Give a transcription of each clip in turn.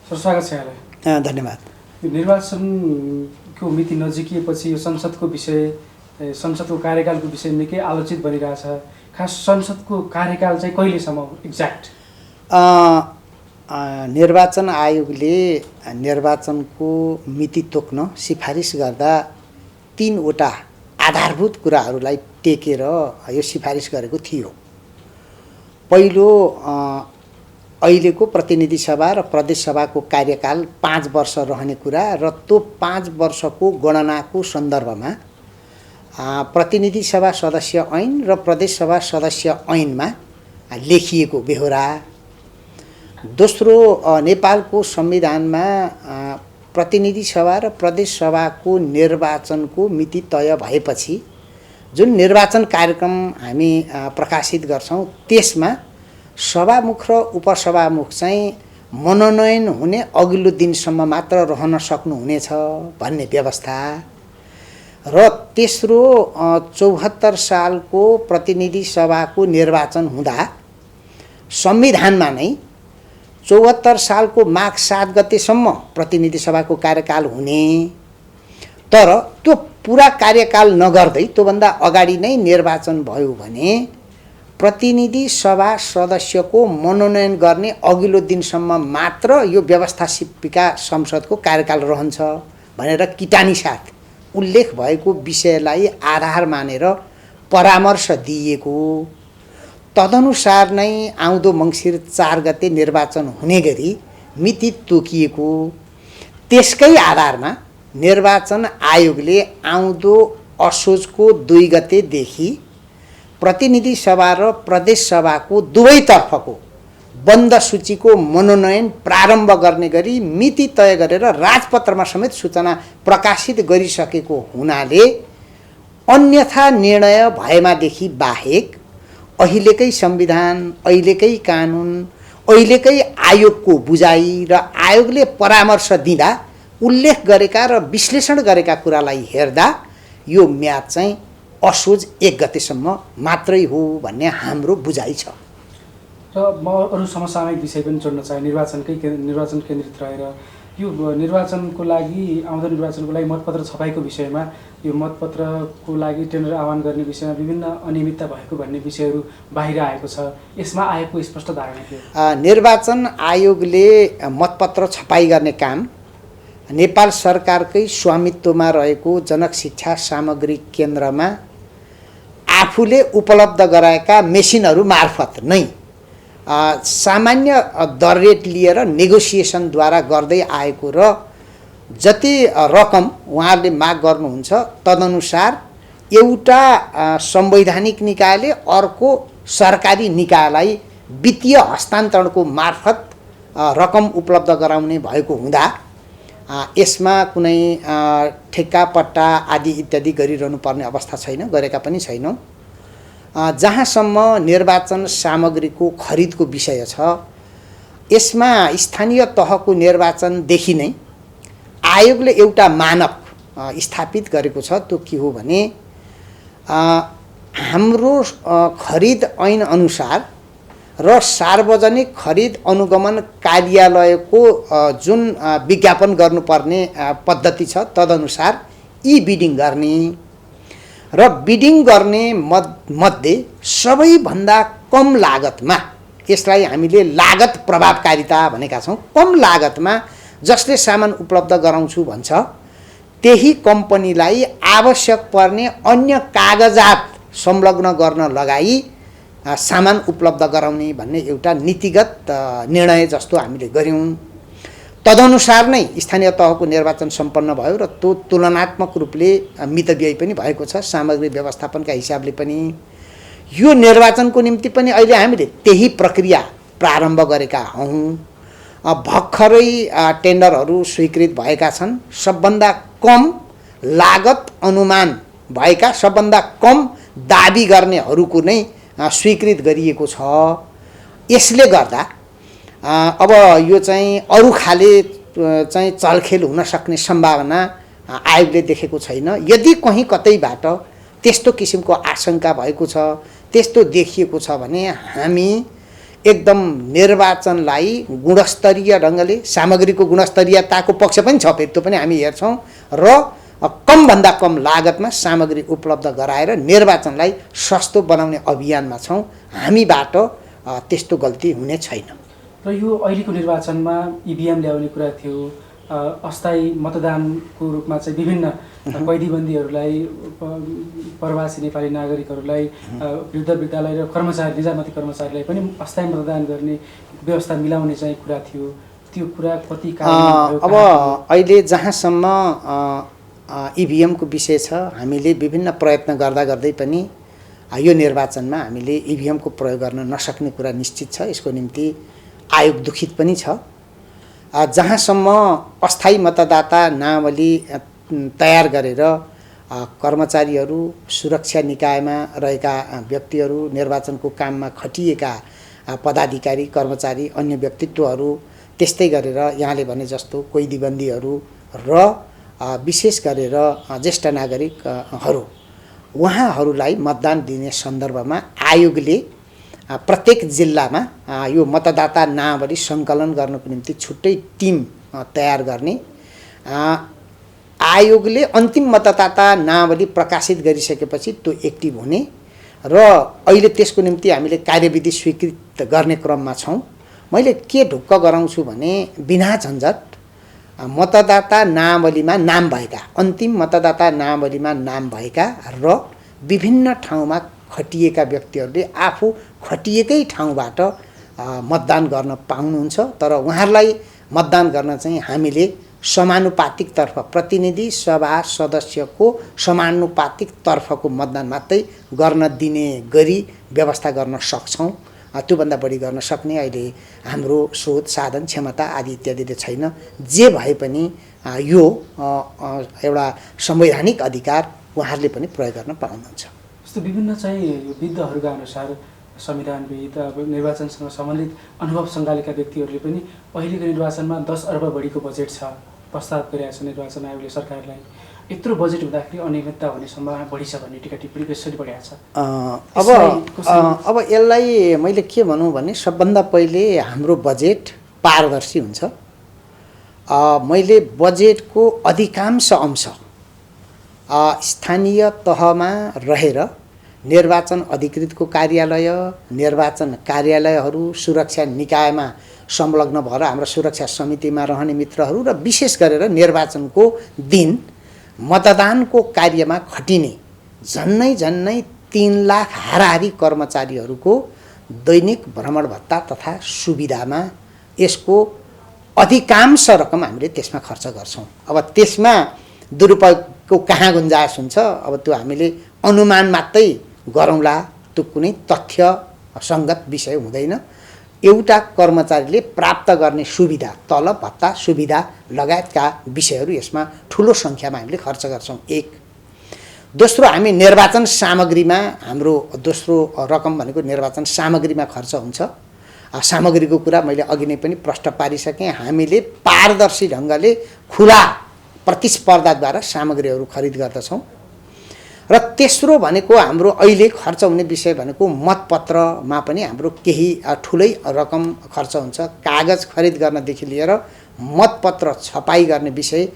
Sir स्वागत छ यहाँलाई। धन्यवाद। निर्वाचनको मिति नजिकिएपछि यो संसदको विषय, संसदको कार्यकालको विषय निकै आलोचित बनिरहेछ। खास संसदको कार्यकाल चाहिँ कहिलेसम्म एक्ज्याक्ट? निर्वाचन आयोगले निर्वाचनको मिति तोक्न सिफारिस गर्दा 3 वटा आधारभूत कुराहरूलाई टेकेर यो सिफारिस गरेको थियो। पहिलो, अहिलेको प्रतिनिधि सभा र प्रदेश सभाको कार्यकाल 5 वर्ष रहने कुरा र त्यो 5 वर्षको गणनाको सन्दर्भमा प्रतिनिधि सभा सदस्य ऐन र प्रदेश सभा सदस्य ऐनमा लेखिएको बेहोरा। दोस्रो, नेपालको संविधानमा प्रतिनिधि सभा र प्रदेश सभाको निर्वाचनको मिति तय भएपछि जुन निर्वाचन कार्यक्रम हामी प्रकाशित गर्छौं त्यसमा सभामुख र उपसभामुख चाहिँ मनोनयन हुने अघिल्लो दिनसम्म मात्र रहन सक्नुहुनेछ भन्ने व्यवस्था। र तेस्रो, 74 सालको प्रतिनिधि सभाको निर्वाचन हुँदा संविधानमा नै 74 सालको माघ 7 गतेसम्म प्रतिनिधि सभाको कार्यकाल हुने, तर त्यो पुरा कार्यकाल नगर्दै त्योभन्दा अगाडि नै निर्वाचन भयो भने प्रतिनिधि सभा सदस्यको मनोनयन गर्ने अघिल्लो दिनसम्म मात्र यो व्यवस्थापिका संसदको कार्यकाल रहन्छ भनेर किटानीसाथ उल्लेख भएको विषयलाई आधार मानेर परामर्श दिएको। तदनुसार नै आउँदो मङ्सिर 4 गते निर्वाचन हुने गरी मिति तोकिएको। त्यसकै आधारमा निर्वाचन आयोगले आउँदो असोजको 2 गतेदेखि प्रतिनिधि सभा र प्रदेश सभाको दुवैतर्फको बन्द सूचीको मनोनयन प्रारम्भ गर्ने गरी मिति तय गरेर राजपत्रमा समेत सूचना प्रकाशित गरिसकेको हुनाले अन्यथा निर्णय भएमादेखि बाहेक अहिलेकै संविधान, अहिलेकै कानुन, अहिलेकै आयोगको बुझाइ र आयोगले परामर्श दिँदा उल्लेख गरेका र विश्लेषण गरेका कुरालाई हेर्दा यो म्याद चाहिँ असोज 1 गतेसम्म मात्रै हो भन्ने हाम्रो बुझाइ छ। र म अरू समसामयिक विषय पनि जोड्न चाहे। निर्वाचन केन्द्रित रहेर यो निर्वाचनको लागि, आउँदो निर्वाचनको लागि मतपत्र छपाईको विषयमा, यो मतपत्रको लागि टेन्डर आह्वान गर्ने विषयमा विभिन्न अनियमितता भएको भन्ने विषयहरू बाहिर आएको छ। यसमा आएको स्पष्ट धारणा के हो? निर्वाचन आयोगले मतपत्र छपाई गर्ने काम नेपाल सरकारकै स्वामित्वमा रहेको जनक शिक्षा सामग्री केन्द्रमा आफूले उपलब्ध गराएका मेसिनहरू मार्फत नै सामान्य दर रेट लिएर नेगोसिएसनद्वारा गर्दै आएको र जति रकम उहाँहरूले माग गर्नुहुन्छ तदनुसार एउटा संवैधानिक निकायले अर्को सरकारी निकायलाई वित्तीय हस्तान्तरणको मार्फत रकम उपलब्ध गराउने भएको हुँदा यसमा कुनै ठेक्का पट्टा आदि इत्यादि गरिरहनु पर्ने अवस्था छैन, गरेका पनि छैनौँ। जहाँसम्म निर्वाचन सामग्रीको खरिदको विषय छ, यसमा स्थानीय तहको निर्वाचनदेखि नै आयोगले एउटा मानक स्थापित गरेको छ। त्यो के हो भने हाम्रो खरिद ऐन अनुसार र सार्वजनिक खरिद अनुगमन कार्यालयको जुन विज्ञापन गर्नुपर्ने पद्धति छ तदनुसार बिडिङ गर्ने र बिडिङ गर्ने मध्ये सबैभन्दा कम लागतमा, यसलाई हामीले लागत प्रभावकारिता भनेका छौँ, कम लागतमा जसले सामान उपलब्ध गराउँछु भन्छ त्यही कम्पनीलाई आवश्यक पर्ने अन्य कागजात संलग्न गर्न लगाई सामान उपलब्ध गराउने भन्ने एउटा नीतिगत निर्णय जस्तो हामीले गर्यौं। तदनुसार नै स्थानीय तहको निर्वाचन सम्पन्न भयो र त्यो तुलनात्मक रूपले मितव्ययी पनि भएको छ, सामग्री व्यवस्थापनका हिसाबले पनि। यो निर्वाचनको निम्ति पनि अहिले हामीले त्यही प्रक्रिया प्रारम्भ गरेका हौं। भर्खरै टेन्डरहरू स्वीकृत भएका छन्। सबभन्दा कम लागत अनुमान भएका, सबभन्दा कम दाबी गर्नेहरूको नै स्वीकृत गरिएको छ। यसले गर्दा अब यो चाहिँ अरू खाले चाहिँ चलखेल हुन सक्ने सम्भावना आयोगले देखेको छैन। यदि कहीँ कतैबाट त्यस्तो किसिमको आशंका भएको छ, त्यस्तो देखिएको छ भने हामी एकदम निर्वाचनलाई गुणस्तरीय ढङ्गले सामग्रीको गुणस्तरीयताको पक्ष पनि छ, फेरि त्यो पनि हामी हेर्छौँ र कमभन्दा कम लागतमा सामग्री उपलब्ध गराएर निर्वाचनलाई सस्तो बनाउने अभियानमा छौँ। हामीबाट त्यस्तो गल्ती हुने छैन। र यो अहिलेको निर्वाचनमा इभिएम ल्याउने कुरा थियो, अस्थायी मतदानको रूपमा चाहिँ विभिन्न कैदीबन्दीहरूलाई, प्रवासी नेपाली नागरिकहरूलाई, वृद्ध विद्यालय र कर्मचारी निजामती कर्मचारीलाई पनि अस्थायी मतदान गर्ने व्यवस्था मिलाउने चाहिँ कुरा थियो। त्यो कुरा कति अब अहिले जहाँसम्म इभिएमको विषय छ, हामीले विभिन्न प्रयत्न गर्दा गर्दै पनि यो निर्वाचनमा हामीले इभिएमको प्रयोग गर्न नसक्ने कुरा निश्चित छ। यसको निम्ति आयोग दुखित पनि छ। जहाँसम्म अस्थायी मतदाता नावली तयार गरेर कर्मचारीहरू, सुरक्षा निकायमा रहेका व्यक्तिहरू, निर्वाचनको काममा खटिएका पदाधिकारी, कर्मचारी, अन्य व्यक्तित्वहरू, त्यस्तै गरेर यहाँले भने जस्तो कैदीबन्दीहरू र विशेष गरेर ज्येष्ठ नागरिकहरू, उहाँहरूलाई मतदान दिने सन्दर्भमा आयोगले प्रत्येक जिल्लामा यो मतदाता नावली सङ्कलन गर्नको निम्ति छुट्टै टिम तयार गर्ने, आयोगले अन्तिम मतदाता नावली प्रकाशित गरिसकेपछि त्यो एक्टिभ हुने र अहिले त्यसको निम्ति हामीले कार्यविधि स्वीकृत गर्ने क्रममा छौँ। मैले के ढुक्क गराउँछु भने बिना झन्झट मतदाता नावलीमा नाम भएका, अन्तिम मतदाता नावलीमा नाम भएका र विभिन्न ठाउँमा खटिएका व्यक्तिहरूले आफू खटिएकै ठाउँबाट मतदान गर्न पाउनुहुन्छ। तर उहाँहरूलाई मतदान गर्न चाहिँ हामीले समानुपातिक तर्फ प्रतिनिधि सभा सदस्यको समानुपातिक तर्फको मतदान मात्रै गर्न दिने गरी व्यवस्था गर्न सक्छौँ। त्योभन्दा बढी गर्न सक्ने अहिले हाम्रो स्रोत, साधन, क्षमता आदि इत्यादिले छैन। जे भए पनि यो एउटा संवैधानिक अधिकार उहाँहरूले पनि प्रयोग गर्न पाउनुहुन्छ। जस्तो विभिन्न चाहिँ विद्हरूका अनुसार संविधानविद, अब निर्वाचनसँग सम्बन्धित अनुभव सङ्घालेका व्यक्तिहरूले पनि अहिलेको निर्वाचनमा 10 अर्ब बढीको बजेट छ, प्रस्ताव गरिरहेको छ निर्वाचन आयोगले सरकारलाई। यत्रो बजेट हुँदाखेरि अनियमितता हुने सम्भावना बढी छ भन्ने टिका टिप्पणी कसरी बढिएको छ? अब यसलाई मैले के भनौँ भने सबभन्दा पहिले हाम्रो बजेट पारदर्शी हुन्छ। मैले बजेटको अधिकांश अंश स्थानीय तहमा रहेर निर्वाचन अधिकृतको कार्यालय, निर्वाचन कार्यालयहरू, सुरक्षा निकायमा संलग्न भएर हाम्रो सुरक्षा समितिमा रहने मित्रहरू र विशेष गरेर निर्वाचनको दिन मतदानको कार्यमा खटिने झन्नै 3 लाख हाराहारी कर्मचारीहरूको दैनिक भ्रमण भत्ता तथा सुविधामा यसको अधिकांश रकम हामीले त्यसमा खर्च गर्छौँ। अब त्यसमा दुरुपयोगको कहाँ गुन्जायस हुन्छ, अब त्यो हामीले अनुमान मात्रै गरौँला, त्यो कुनै तथ्य सङ्गत विषय हुँदैन। एउटा कर्मचारीले प्राप्त गर्ने सुविधा, तलब, भत्ता, सुविधा लगायतका विषयहरू यसमा ठुलो सङ्ख्यामा हामीले खर्च गर्छौँ। एक। दोस्रो, हामी निर्वाचन सामग्रीमा हाम्रो दोस्रो रकम भनेको निर्वाचन सामग्रीमा खर्च हुन्छ। सामग्रीको कुरा मैले अघि नै पनि प्रष्ट पारिसकेँ। हामीले पारदर्शी ढङ्गले खुला प्रतिस्पर्धाद्वारा सामग्रीहरू खरिद गर्दछौँ। र तेस्रो भनेको हाम्रो अहिले खर्च हुने विषय भनेको मतपत्रमा पनि हाम्रो केही ठुलै रकम खर्च हुन्छ। कागज खरिद गर्नदेखि लिएर मतपत्र छपाई गर्ने विषय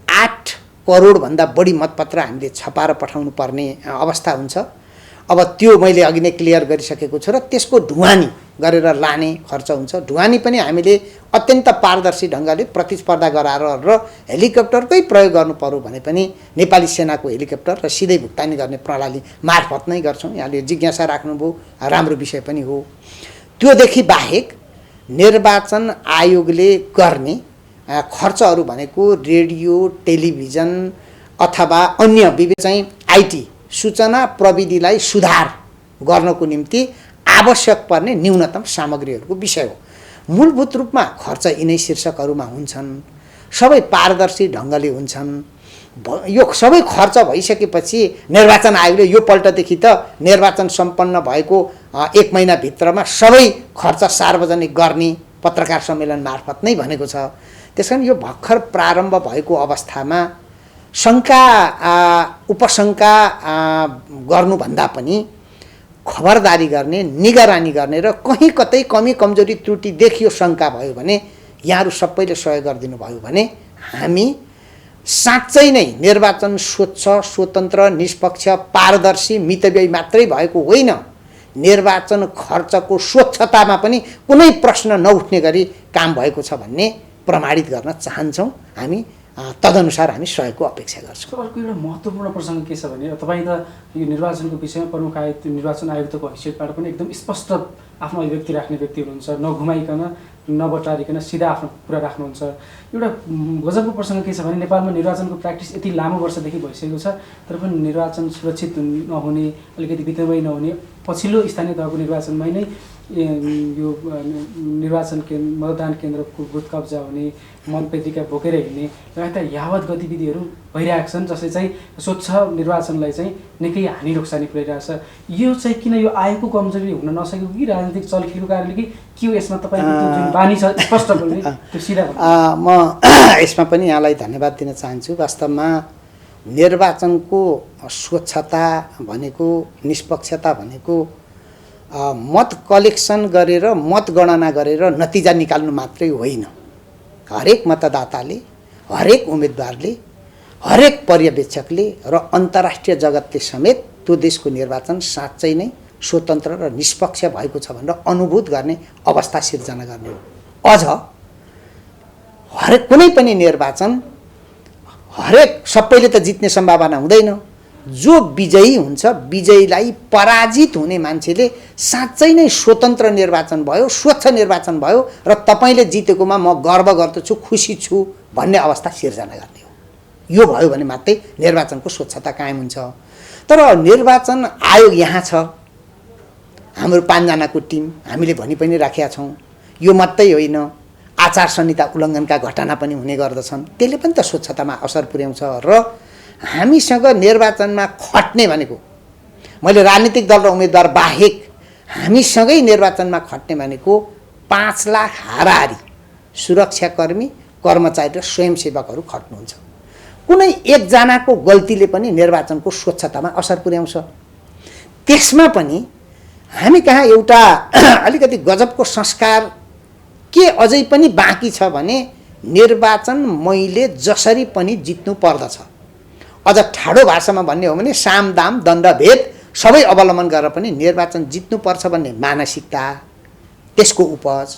8 करोडभन्दा बढी मतपत्र हामीले छपाएर पठाउनु पर्ने अवस्था हुन्छ। अब त्यो मैले अघि नै क्लियर गरिसकेको छु। र त्यसको ढुवानी गरेर लाने खर्च हुन्छ। ढुवानी पनि हामीले अत्यन्त पारदर्शी ढङ्गले प्रतिस्पर्धा गराएर र हेलिकप्टरकै प्रयोग गर्नु पर्यो भने पनि नेपाली सेनाको हेलिकप्टर र सिधै भुक्तानी गर्ने प्रणाली मार्फत नै गर्छौँ। यहाँले जिज्ञासा राख्नुभयो, राम्रो विषय पनि हो। त्योदेखि बाहेक निर्वाचन आयोगले गर्ने खर्चहरू भनेको रेडियो, टेलिभिजन अथवा अन्य विभिन्न चाहिँ आइटी सूचना प्रविधिलाई सुधार गर्नको निम्ति आवश्यक पर्ने न्यूनतम सामग्रीहरूको विषय हो। मूलभूत रूपमा खर्च यिनै शीर्षकहरूमा हुन्छन्, सबै पारदर्शी ढङ्गले हुन्छन्। यो सबै खर्च भइसकेपछि निर्वाचन आयोगले यो पल्टदेखि त निर्वाचन सम्पन्न भएको 1 महिनाभित्रमा सबै खर्च सार्वजनिक गर्ने पत्रकार सम्मेलन मार्फत नै भनेको छ। त्यसकारण यो भर्खर प्रारम्भ भएको अवस्थामा शङ्का उपशङ्का गर्नुभन्दा पनि खबरदारी गर्ने, निगरानी गर्ने र कहीँ कतै कमी कमजोरी त्रुटि देखियो, शङ्का भयो भने यहाँहरू सबैले सहयोग गरिदिनु भयो भने हामी साँच्चै नै निर्वाचन स्वच्छ, स्वतन्त्र, निष्पक्ष, पारदर्शी, मितव्ययी मात्रै भएको होइन, निर्वाचन खर्चको स्वच्छतामा पनि कुनै प्रश्न नउठ्ने गरी काम भएको छ भन्ने प्रमाणित गर्न चाहन्छौँ। हामी तदनुसार हामी सहयोगको अपेक्षा गर्छौँ। अर्को एउटा महत्त्वपूर्ण प्रसङ्ग के छ भने तपाईँ त यो निर्वाचनको विषयमा प्रमुख आयुक्त, निर्वाचन आयुक्तको हैसियतबाट पनि एकदम स्पष्ट आफ्नो अभिव्यक्ति राख्ने व्यक्ति हुनुहुन्छ, नघुमाइकन नबटारिकन सिधा आफ्नो कुरा राख्नुहुन्छ। एउटा गजबको प्रसङ्ग के छ भने नेपालमा निर्वाचनको प्र्याक्टिस यति लामो वर्षदेखि भइसकेको छ, तर पनि निर्वाचन सुरक्षित नहुने, अलिकति वितमय नहुने, पछिल्लो स्थानीय तहको निर्वाचनमै नै यो निर्वाचन मतदान केन्द्रको बुथ कब्जा हुने, मतपेटिका बोकेर हिँड्ने लगायत यावत गतिविधिहरू भइरहेका छन्, जसले चाहिँ स्वच्छ निर्वाचनलाई चाहिँ निकै हानि नोक्सानी पुर्याइरहेको छ। यो चाहिँ किन यो आयोगको कमजोरी हुन नसकेको कि राजनीतिक चलखेलको कारणले कि के हो यसमा तपाईँको जुन बानी छ स्पष्ट बोल्ने त्यो सिधा म यसमा पनि यहाँलाई धन्यवाद दिन चाहन्छु। वास्तवमा निर्वाचनको स्वच्छता भनेको, निष्पक्षता भनेको मत कलेक्सन गरेर, मतगणना गरेर नतिजा निकाल्नु मात्रै होइन। हरेक मतदाताले, हरेक उम्मेदवारले, हरेक पर्यवेक्षकले र अन्तर्राष्ट्रिय जगतले समेत त्यो देशको निर्वाचन साँच्चै नै स्वतन्त्र र निष्पक्ष भएको छ भनेर अनुभूत गर्ने अवस्था सिर्जना गर्ने हो। अझ हरेक कुनै पनि निर्वाचन हरेक सबैले त जित्ने सम्भावना हुँदैन। जो विजयी हुन्छ, विजयीलाई पराजित हुने मान्छेले साँच्चै नै स्वतन्त्र निर्वाचन भयो, स्वच्छ निर्वाचन भयो र तपाईँले जितेकोमा म गर्व गर्दछु, खुसी छु भन्ने अवस्था सिर्जना गर्ने हो। यो भयो भने मात्रै निर्वाचनको स्वच्छता कायम हुन्छ। तर निर्वाचन आयोग यहाँ छ, हाम्रो 5 जनाको टिम, हामीले भनि पनि राखेका छौँ। यो मात्रै होइन, आचार संहिता उल्लङ्घनका घटना पनि हुने गर्दछन्, त्यसले पनि त स्वच्छतामा असर पुर्याउँछ। र हामीसँग निर्वाचनमा खट्ने भनेको, मैले राजनीतिक दल र उम्मेदवार बाहेक हामीसँगै निर्वाचनमा खट्ने भनेको 5 लाख हाराहारी सुरक्षाकर्मी, कर्मचारी र स्वयंसेवकहरू खट्नुहुन्छ। कुनै एकजनाको गल्तीले पनि निर्वाचनको स्वच्छतामा असर पुर्याउँछ। त्यसमा पनि हामी कहाँ एउटा अलिकति गजबको संस्कार के अझै पनि बाँकी छ भने निर्वाचन मैले जसरी पनि जित्नु पर्दछ। अझ ठाडो भाषामा भन्ने हो भने साम दाम दण्ड भेद सबै अवलम्बन गरेर पनि निर्वाचन जित्नुपर्छ भन्ने मानसिकता, त्यसको उपज,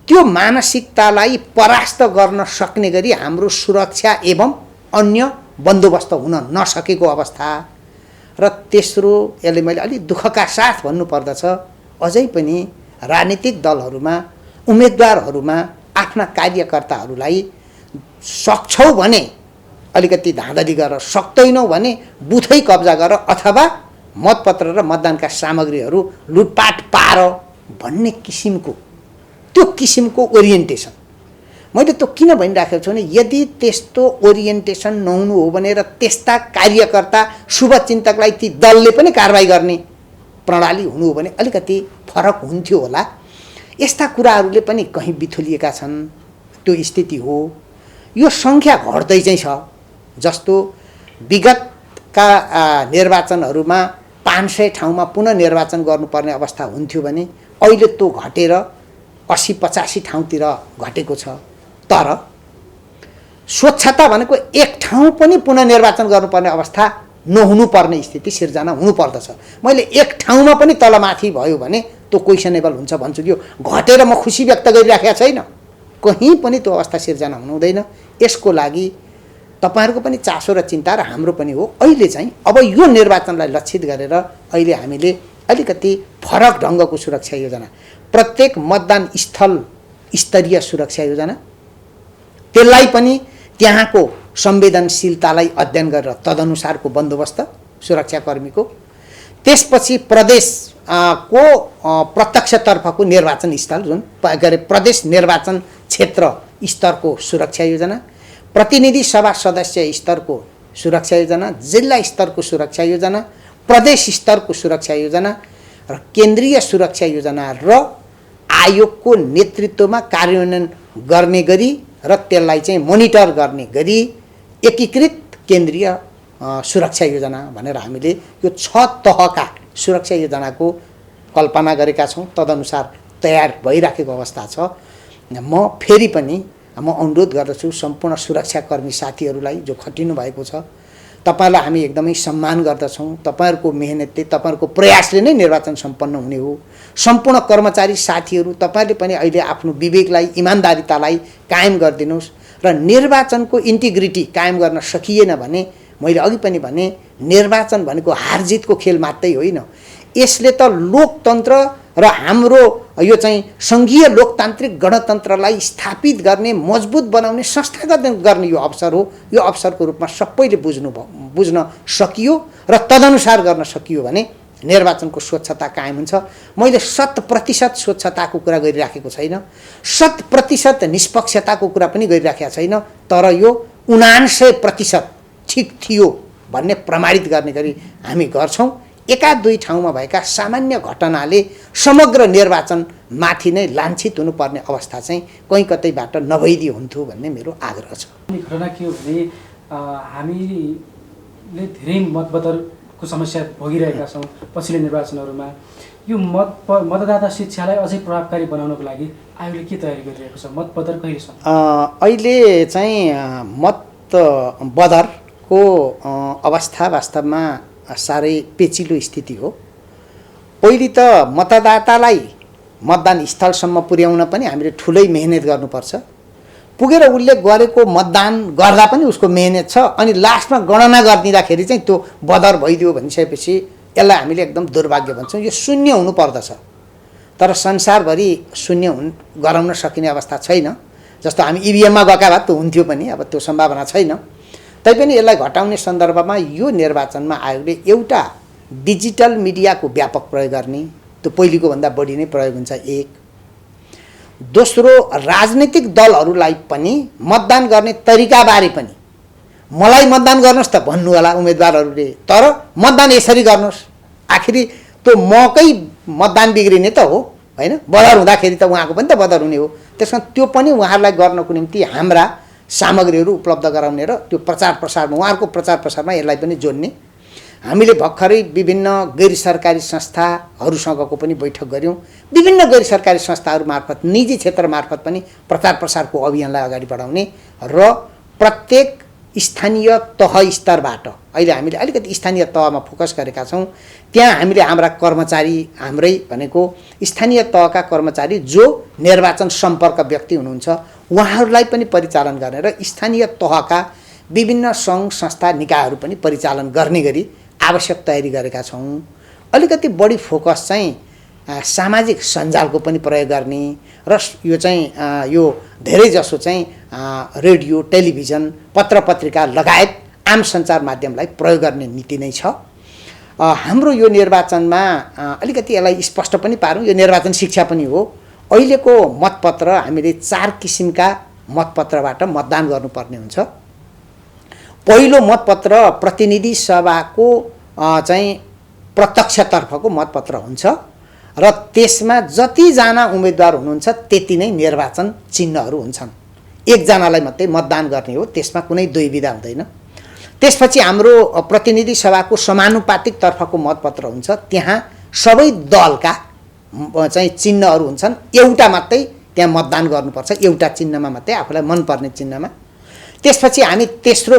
त्यो मानसिकतालाई परास्त गर्न सक्ने गरी हाम्रो सुरक्षा एवं अन्य बन्दोबस्त हुन नसकेको अवस्था। र तेस्रो, यसले मैले अलि दुःखका साथ भन्नुपर्दछ, अझै पनि राजनीतिक दलहरूमा, उम्मेदवारहरूमा आफ्ना कार्यकर्ताहरूलाई सक्छौ भने अलिकति धाँधली गरेर, सक्दैनौ भने बुथै कब्जा गर अथवा मतपत्र र मतदानका सामग्रीहरू लुटपाट पार भन्ने किसिमको, त्यो किसिमको ओरिएन्टेसन मैले त किन भनिराखेको छु भने यदि त्यस्तो ओरिएन्टेसन नहुनु हो भने र त्यस्ता कार्यकर्ता, शुभचिन्तकलाई ती दलले पनि कारबाही गर्ने प्रणाली हुनु हो भने अलिकति फरक हुन्थ्यो होला। यस्ता कुराहरूले पनि कहीँ बिथोलिएका छन्, त्यो स्थिति हो। यो सङ्ख्या घट्दै चाहिँ छ। जस्तो विगतका निर्वाचनहरूमा 500 ठाउँमा पुनः निर्वाचन गर्नुपर्ने अवस्था हुन्थ्यो भने अहिले त्यो घटेर 80-85 ठाउँतिर घटेको छ। तर स्वच्छता भनेको एक ठाउँ पनि पुनः निर्वाचन गर्नुपर्ने अवस्था नहुनुपर्ने स्थिति सिर्जना हुनुपर्दछ। मैले एक ठाउँमा पनि तलमाथि भयो भने त्यो क्वेसनेबल हुन्छ भन्छु। यो घटेर म खुसी व्यक्त गरिराखेको छैन, कहीँ पनि त्यो अवस्था सिर्जना हुनु हुँदैन। यसको लागि तपाईहरुको पनि चासो र चिन्ता र हाम्रो पनि हो। अहिले चाहिँ अब यो निर्वाचनलाई लक्षित गरेर अहिले हामीले अलिकति फरक ढङ्गको सुरक्षा योजना, प्रत्येक मतदान स्थल स्तरीय सुरक्षा योजना, त्यसलाई पनि त्यहाँको संवेदनशीलतालाई अध्ययन गरेर तदनुसारको बन्दोबस्त सुरक्षाकर्मीको, त्यसपछि प्रदेश को प्रत्यक्षतर्फको निर्वाचन स्थल जुन प्रदेश निर्वाचन क्षेत्र स्तरको सुरक्षा योजना, प्रतिनिधि सभा सदस्य स्तरको सुरक्षा योजना, जिल्ला स्तरको सुरक्षा योजना, प्रदेश स्तरको सुरक्षा योजना र केन्द्रीय सुरक्षा योजना र आयोगको नेतृत्वमा कार्यान्वयन गर्ने गरी र त्यसलाई चाहिँ मोनिटर गर्ने गरी एकीकृत केन्द्रीय सुरक्षा योजना भनेर हामीले यो 6 तहका सुरक्षा योजनाको कल्पना गरेका छौँ, तदनुसार तयार भइराखेको अवस्था छ। म फेरि पनि म अनुरोध गर्दछु सम्पूर्ण सुरक्षाकर्मी साथीहरूलाई जो खटिनु भएको छ, तपाईहरुलाई हामी एकदमै सम्मान गर्दछौँ। तपाईहरुको मेहनतले, तपाईहरुको प्रयासले नै निर्वाचन सम्पन्न हुने हो। सम्पूर्ण कर्मचारी साथीहरू, तपाईहरुले पनि अहिले आफ्नो विवेकलाई, इमानदारितालाई कायम गरिदिनुस् र निर्वाचनको इन्टिग्रिटी कायम गर्न सकिएन भने, मैले अघि पनि भने, निर्वाचन भनेको हारजितको खेल मात्रै होइन। यसले त लोकतन्त्र र हाम्रो यो चाहिँ सङ्घीय लोकतान्त्रिक गणतन्त्रलाई स्थापित गर्ने, मजबुत बनाउने, संस्थागत गर्ने यो अवसर हो। यो अवसरको रूपमा सबैले बुझ्न सकियो र तदनुसार गर्न सकियो भने निर्वाचनको स्वच्छता कायम हुन्छ। मैले 100% स्वच्छताको कुरा गरिराखेको छैन, 100% निष्पक्षताको कुरा पनि गरिराखेको छैन, तर यो 79% ठिक थियो भन्ने प्रमाणित गर्ने गरी हामी गर्छौँ। एका दुई ठाउँमा भएका सामान्य घटनाले समग्र निर्वाचन माथि नै लान्छित हुनुपर्ने अवस्था चाहिँ कहीँ कतैबाट नभइदियो हुन्थ्यो भन्ने मेरो आग्रह छ। घटना के हो भने हामीले धेरै मतदाताको समस्या भोगिरहेका छौँ पछिल्लो निर्वाचनहरूमा। यो मतदाता शिक्षालाई अझै प्रभावकारी बनाउनको लागि आयोगले के तयारी गरिरहेको छ? मतपत्र कहिले छ? अहिले चाहिँ मतबदरको अवस्था वास्तवमा साह्रै पेचिलो स्थिति हो। पहिले त मतदातालाई मतदान स्थलसम्म पुर्याउन पनि हामीले ठुलै मेहनत गर्नुपर्छ। पुगेर उसले गरेको मतदान गर्दा पनि उसको मेहनत छ, अनि लास्टमा गणना गरिदिँदाखेरि चाहिँ त्यो बदर भइदियो भनिसकेपछि यसलाई हामीले एकदम दुर्भाग्य भन्छौँ। यो शून्य हुनुपर्दछ, तर संसारभरि शून्य गराउन सकिने अवस्था छैन। जस्तो हामी इभिएममा गएका भए त्यो हुन्थ्यो पनि, अब त्यो सम्भावना छैन। तैपनि यसलाई घटाउने सन्दर्भमा यो निर्वाचनमा आयोगले एउटा डिजिटल मिडियाको व्यापक प्रयोग गर्ने, त्यो पहिलेको भन्दा बढी नै प्रयोग हुन्छ। एक, दोस्रो, राजनीतिक दलहरूलाई पनि मतदान गर्ने तरिकाबारे पनि मलाई मतदान गर्नुहोस् त भन्नु होला उम्मेदवारहरूले, तर मतदान यसरी गर्नुहोस्। आखिरी त्यो मकै मतदान बिग्रिने त हो होइन, बदर हुँदाखेरि त उहाँको पनि त बदर हुने हो। त्यसमा त्यो पनि उहाँहरूलाई गर्नको निम्ति हाम्रा सामग्रीहरू उपलब्ध गराउने र त्यो प्रचार प्रसारमा, उहाँहरूको प्रचार प्रसारमा यसलाई पनि जोड्ने। हामीले भर्खरै विभिन्न गैर सरकारी संस्थाहरूसँगको पनि बैठक गऱ्यौँ। विभिन्न गैर सरकारी संस्थाहरू मार्फत, निजी क्षेत्र मार्फत पनि प्रचार प्रसारको अभियानलाई अगाडि बढाउने र प्रत्येक स्थानीय तह स्तरबाट, अहिले हामीले अलिकति स्थानीय तहमा फोकस गरेका छौँ, त्यहाँ हामीले हाम्रा कर्मचारी, हाम्रै भनेको स्थानीय तहका कर्मचारी जो निर्वाचन सम्पर्क व्यक्ति हुनुहुन्छ उहाँहरूलाई पनि परिचालन गर्ने र स्थानीय तहका विभिन्न सङ्घ संस्था निकायहरू पनि परिचालन गर्ने गरी आवश्यक तयारी गरेका छौँ। अलिकति बढी फोकस चाहिँ सामाजिक सञ्जालको पनि प्रयोग गर्ने र यो चाहिँ यो धेरै जसो चाहिँ रेडियो, टेलिभिजन, पत्र पत्रिका लगायत आम सञ्चार माध्यमलाई प्रयोग गर्ने नीति नै छ। हाम्रो यो निर्वाचनमा अलिकति यसलाई स्पष्ट पनि पारौँ, यो निर्वाचन शिक्षा पनि हो। अहिलेको मतपत्र हामीले 4 किसिमका मतपत्रबाट मतदान गर्नुपर्ने हुन्छ। पहिलो मतपत्र प्रतिनिधि सभाको चाहिँ प्रत्यक्षतर्फको मतपत्र हुन्छ र त्यसमा जतिजना उम्मेदवार हुनुहुन्छ त्यति नै निर्वाचन चिन्हहरू हुन्छन्। एकजनालाई मात्रै मतदान गर्ने हो, त्यसमा कुनै दुविधा हुँदैन। त्यसपछि हाम्रो प्रतिनिधि सभाको समानुपातिक तर्फको मतपत्र हुन्छ, त्यहाँ सबै दलका चाहिँ चिन्हहरू हुन्छन्। एउटा मात्रै त्यहाँ मतदान गर्नुपर्छ, एउटा चिन्हमा मात्रै, आफूलाई मनपर्ने चिन्हमा। त्यसपछि हामी तेस्रो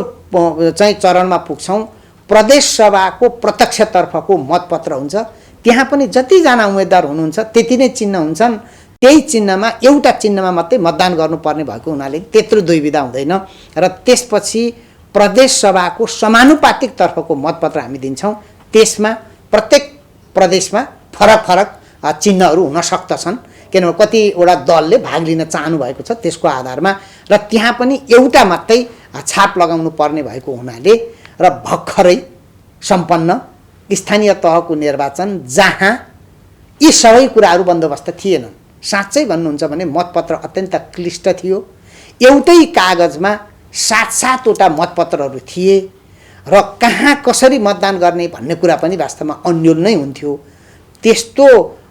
चाहिँ चरणमा पुग्छौँ, प्रदेश सभाको प्रत्यक्षतर्फको मतपत्र हुन्छ। त्यहाँ पनि जतिजना उम्मेदवार हुनुहुन्छ त्यति नै चिन्ह हुन्छन्, त्यही चिन्हमा, एउटा चिन्हमा मात्रै मतदान गर्नुपर्ने भएको हुनाले त्यत्रो दुविधा हुँदैन। र त्यसपछि प्रदेश सभाको समानुपातिक तर्फको मतपत्र हामी दिन्छौँ। त्यसमा प्रत्येक प्रदेशमा फरक फरक चिन्हहरू हुन सक्दछन्, किनभने कतिवटा दलले भाग लिन चाहनु भएको छ त्यसको आधारमा, र त्यहाँ पनि एउटा मात्रै छाप लगाउनु पर्ने भएको हुनाले र भर्खरै सम्पन्न स्थानीय तहको निर्वाचन जहाँ यी सबै कुराहरू बन्दोबस्त थिएनन्। साँच्चै भन्नुहुन्छ भने मतपत्र अत्यन्त क्लिष्ट थियो। एउटै कागजमा 7-7वटा मतपत्रहरू थिए र कहाँ कसरी मतदान गर्ने भन्ने कुरा पनि वास्तवमा अन्यल नै हुन्थ्यो। त्यस्तो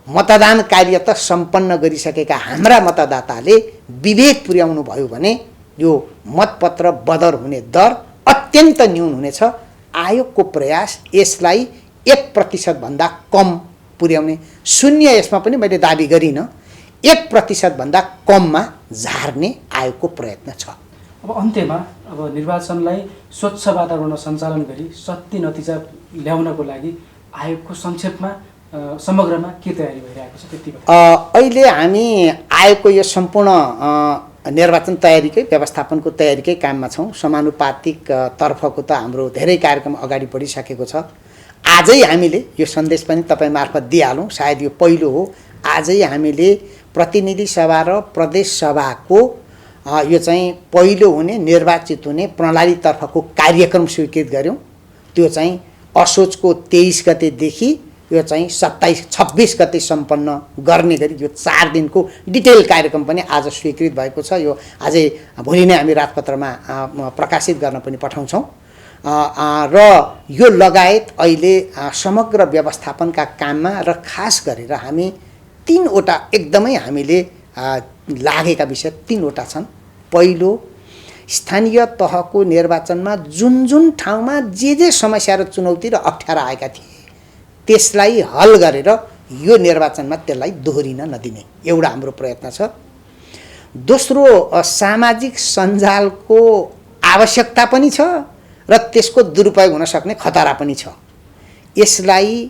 मतदान कार्य त सम्पन्न गरिसकेका हाम्रा मतदाताले विवेक पुर्याउनु भयो भने यो मतपत्र बदर हुने दर अत्यन्त न्यून हुनेछ। आयोगको प्रयास यसलाई 1% भन्दा कम पुर्याउने, शून्य यसमा पनि मैले दाबी गरिनँ, 1% भन्दा कममा झार्ने आयोगको प्रयत्न छ। अब अन्त्यमा अब निर्वाचनलाई स्वच्छ वातावरणमा सञ्चालन गरी सत्य नतिजा ल्याउनको लागि आयोगको संक्षेपमा समग्रमा के तयारी भइरहेको छ त्यति अहिले हामी आयोगको यो सम्पूर्ण निर्वाचन तयारीकै व्यवस्थापनको तयारीकै काममा छौँ। समानुपातिक तर्फको त हाम्रो धेरै कार्यक्रम अगाडि बढिसकेको छ। आजै हामीले यो सन्देश पनि तपाईँ मार्फत दिइहालौँ, सायद यो पहिलो हो। आजै हामीले प्रतिनिधि सभा र प्रदेश सभाको यो चाहिँ पहिलो हुने निर्वाचित हुने प्रणालीतर्फको कार्यक्रम स्वीकृत गऱ्यौँ। त्यो चाहिँ असोजको 23 गतेदेखि यो चाहिँ 26 गते सम्पन्न गर्ने गरी यो 4 दिनको डिटेल कार्यक्रम पनि आज स्वीकृत भएको छ। यो आजै भोलि नै हामी राजपत्रमा प्रकाशित गर्न पनि पठाउँछौँ र यो लगायत अहिले समग्र व्यवस्थापनका काममा र खास गरेर हामी 3वटा एकदमै हामीले लागेका विषय 3वटा छन्। पहिलो, स्थानीय तहको निर्वाचनमा जुन जुन ठाउँमा जे समस्या र चुनौती र अप्ठ्यारा आएका थिए त्यसलाई हल गरेर यो निर्वाचनमा त्यसलाई दोहोरिन नदिने एउटा हाम्रो प्रयत्न छ। दोस्रो, सामाजिक सञ्जालको आवश्यकता पनि छ र त्यसको दुरुपयोग हुन सक्ने खतरा पनि छ। यसलाई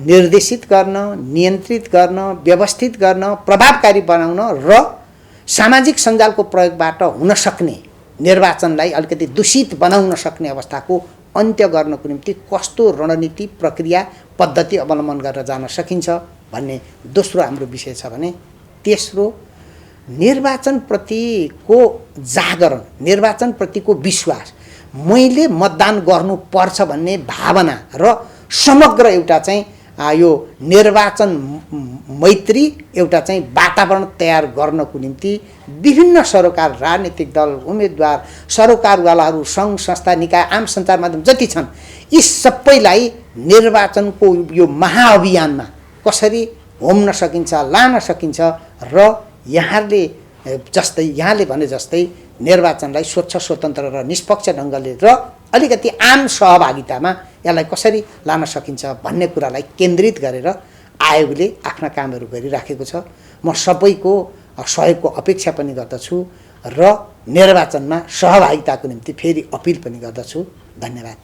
निर्देशित गर्न, नियन्त्रित गर्न, व्यवस्थित गर्न, प्रभावकारी बनाउन र सामाजिक सञ्जालको प्रयोगबाट हुन सक्ने निर्वाचनलाई अलिकति दूषित बनाउन सक्ने अवस्थाको अन्त्य गर्नको निम्ति कस्तो रणनीति, प्रक्रिया, पद्धति अवलम्बन गरेर जान सकिन्छ भन्ने दोस्रो हाम्रो विषय छ भने, तेस्रो, निर्वाचनप्रतिको जागरण, निर्वाचनप्रतिको विश्वास, मैले मतदान गर्नुपर्छ भन्ने भावना र समग्र एउटा चाहिँ यो निर्वाचन मैत्री एउटा चाहिँ वातावरण तयार गर्नको निम्ति विभिन्न सरोकार, राजनीतिक दल, उम्मेदवार, सरोकारवालाहरू, सङ्घ संस्था, निकाय, आम सञ्चार माध्यम जति छन्, यी सबैलाई निर्वाचनको यो महाअभियानमा कसरी होम्न सकिन्छ, लान सकिन्छ र यहाँले भने जस्तै निर्वाचनलाई स्वच्छ, स्वतन्त्र र निष्पक्ष ढङ्गले र अलिकति आम सहभागितामा यसलाई कसरी लान सकिन्छ भन्ने कुरालाई केन्द्रित गरेर आयोगले आफ्ना कामहरू गरिराखेको छ। म सबैको सहयोगको अपेक्षा पनि गर्दछु र निर्वाचनमा सहभागिताको निम्ति फेरि अपिल पनि गर्दछु। धन्यवाद।